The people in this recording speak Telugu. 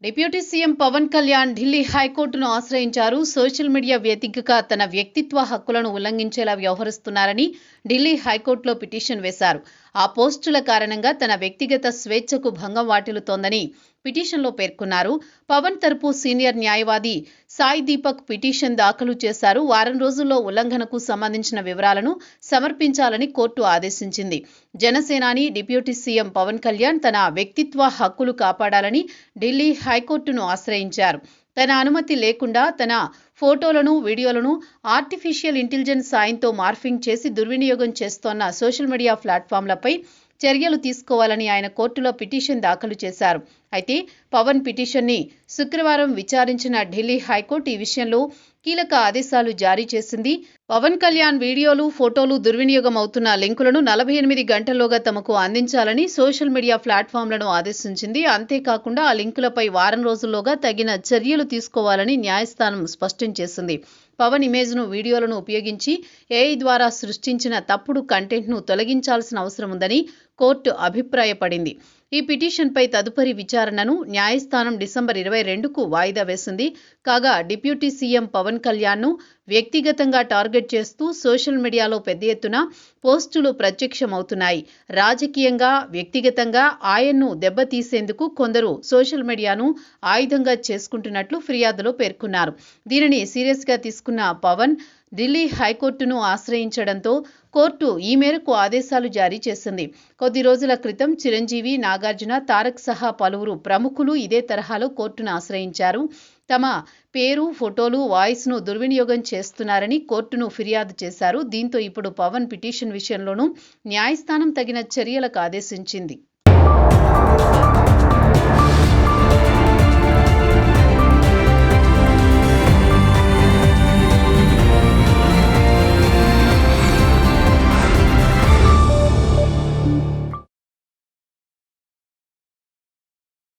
డిప్యూటీ సీఎం పవన్ కళ్యాణ్ ఢిల్లీ హైకోర్టును ఆశ్రయించారు. సోషల్ మీడియా వేదికగా తన వ్యక్తిత్వ హక్కులను ఉల్లంఘించేలా వ్యవహరిస్తున్నారని ఢిల్లీ హైకోర్టులో పిటిషన్ వేశారు. ఆ పోస్టుల కారణంగా తన వ్యక్తిగత స్వేచ్ఛకు భంగం వాటిల్లుతోందని పిటిషన్లో పేర్కొన్నారు. పవన్ తరపు సీనియర్ న్యాయవాది సాయి దీపక్ పిటిషన్ దాఖలు చేశారు. వారం రోజుల్లో ఉల్లంఘనకు సంబంధించిన వివరాలను సమర్పించాలని కోర్టు ఆదేశించింది. జనసేనాని డిప్యూటీ సీఎం పవన్ కళ్యాణ్ తన వ్యక్తిత్వ హక్కులు కాపాడాలని ఢిల్లీ హైకోర్టును ఆశ్రయించారు. తన అనుమతి లేకుండా తన ఫోటోలను, వీడియోలను ఆర్టిఫిషియల్ ఇంటెలిజెన్స్ సాయంతో మార్ఫింగ్ చేసి దుర్వినియోగం చేస్తోన్న సోషల్ మీడియా ప్లాట్ఫామ్లపై చర్యలు తీసుకోవాలని ఆయన కోర్టులో పిటిషన్ దాఖలు చేశారు. అయితే పవన్ పిటిషన్ని శుక్రవారం విచారించిన ఢిల్లీ హైకోర్టు ఈ విషయంలో కీలక ఆదేశాలు జారీ చేసింది. పవన్ కళ్యాణ్ వీడియోలు, ఫోటోలు దుర్వినియోగం అవుతున్న లింకులను 48 గంటల్లోగా తమకు అందించాలని సోషల్ మీడియా ప్లాట్ఫామ్లను ఆదేశించింది. అంతేకాకుండా ఆ లింకులపై వారం రోజుల్లోగా తగిన చర్యలు తీసుకోవాలని న్యాయస్థానం స్పష్టం చేసింది. పవన్ ఇమేజ్ను, వీడియోలను ఉపయోగించి ఏఐ ద్వారా సృష్టించిన తప్పుడు కంటెంట్ను తొలగించాల్సిన అవసరం ఉందని కోర్టు అభిప్రాయపడింది. ఈ పిటిషన్పై తదుపరి విచారణను న్యాయస్థానం డిసెంబర్ 22కు వాయిదా వేసింది. కాగా డిప్యూటీ సీఎం పవన్ కళ్యాణ్ను వ్యక్తిగతంగా టార్గెట్ చేస్తూ సోషల్ మీడియాలో పెద్ద ఎత్తున పోస్టులు ప్రత్యక్షమవుతున్నాయి. రాజకీయంగా, వ్యక్తిగతంగా ఆయన్ను దెబ్బతీసేందుకు కొందరు సోషల్ మీడియాను ఆయుధంగా చేసుకుంటున్నట్లు ఫిర్యాదులో పేర్కొన్నారు. దీనిని సీరియస్గా తీసుకున్న పవన్ ఢిల్లీ హైకోర్టును ఆశ్రయించడంతో కోర్టు ఈ మేరకు ఆదేశాలు జారీ చేసింది. కొద్ది రోజుల క్రితం చిరంజీవి, నాగార్జున, తారక్ సహా పలువురు ప్రముఖులు ఇదే తరహాలో కోర్టును ఆశ్రయించారు. తమ పేరు, ఫోటోలు, వాయిస్ను దుర్వినియోగం చేస్తున్నారని కోర్టును ఫిర్యాదు చేశారు. దీంతో ఇప్పుడు పవన్ పిటిషన్ విషయంలోనూ న్యాయస్థానం తగిన చర్యలకు ఆదేశించింది.